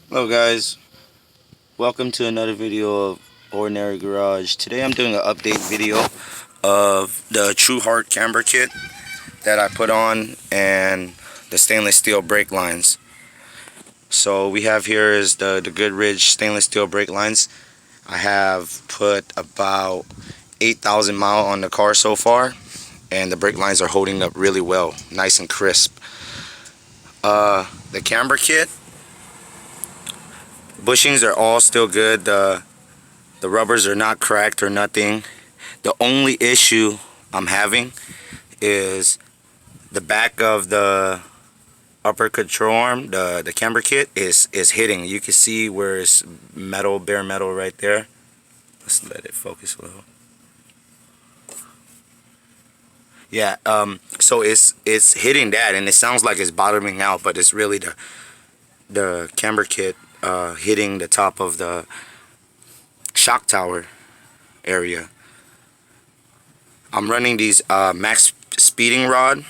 Hello guys, welcome to another video of Ordinary Garage. Today I'm doing an update video of the TruHeart camber kit that I put on and the stainless steel brake lines. So we have here is the Goodridge stainless steel brake lines. I have put about 8,000 miles on the car so far, and the brake lines are holding up really well, nice and crisp. The camber kit, bushings are all still good. The rubbers are not cracked or nothing. The only issue I'm having is the back of the upper control arm, the camber kit is hitting. You can see where it's metal, bare metal right there. Let's let it focus a little. Yeah, so it's hitting that, and it sounds like it's bottoming out, but it's really the camber kit hitting the top of the shock tower area. I'm running these max speeding rod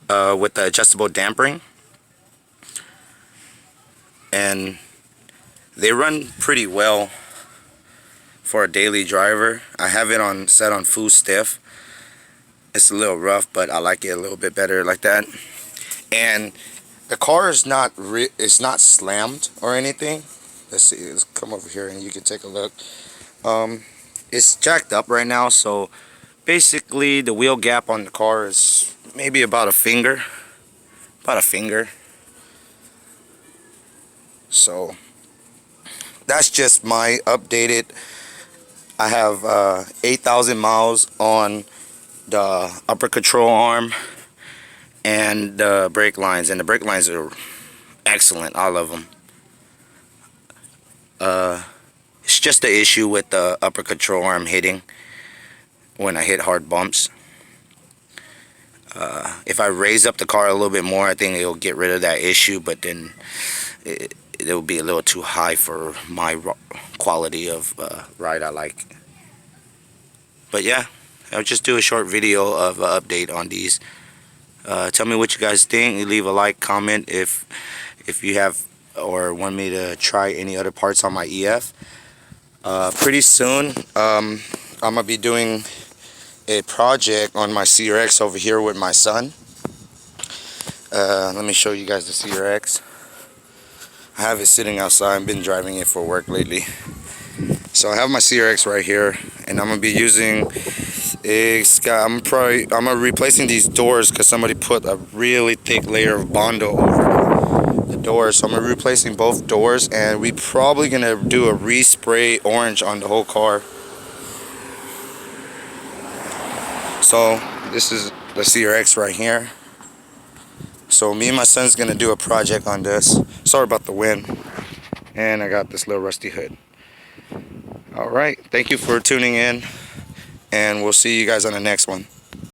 with the adjustable dampering, and they run pretty well for a daily driver. I have it set on full stiff. It's a little rough, but I like it a little bit better like that. And the car is not slammed or anything. Let's see, let's come over here and you can take a look. It's jacked up right now, so basically the wheel gap on the car is maybe about a finger. So that's just my updated. I have 8,000 miles on the upper control arm and the brake lines, and the brake lines are excellent, all of them. It's just the issue with the upper control arm hitting when I hit hard bumps. If I raise up the car a little bit more, I think it'll get rid of that issue, but then it'll be a little too high for my quality of ride I like. But yeah, I'll just do a short video of an update on these. Tell me what you guys think. Leave a like, comment if you have or want me to try any other parts on my EF. Pretty soon I'm gonna be doing a project on my CRX over here with my son. Let me show you guys the CRX. I have it sitting outside. I've been driving it for work lately. So I have my CRX right here, and I'm gonna be using I'm replacing these doors because somebody put a really thick layer of Bondo over the doors. So I'm gonna be replacing both doors, and we probably gonna do a respray orange on the whole car. So this is the CRX right here. So me and my son's gonna do a project on this. Sorry about the wind. And I got this little rusty hood. Alright, thank you for tuning in, and we'll see you guys on the next one.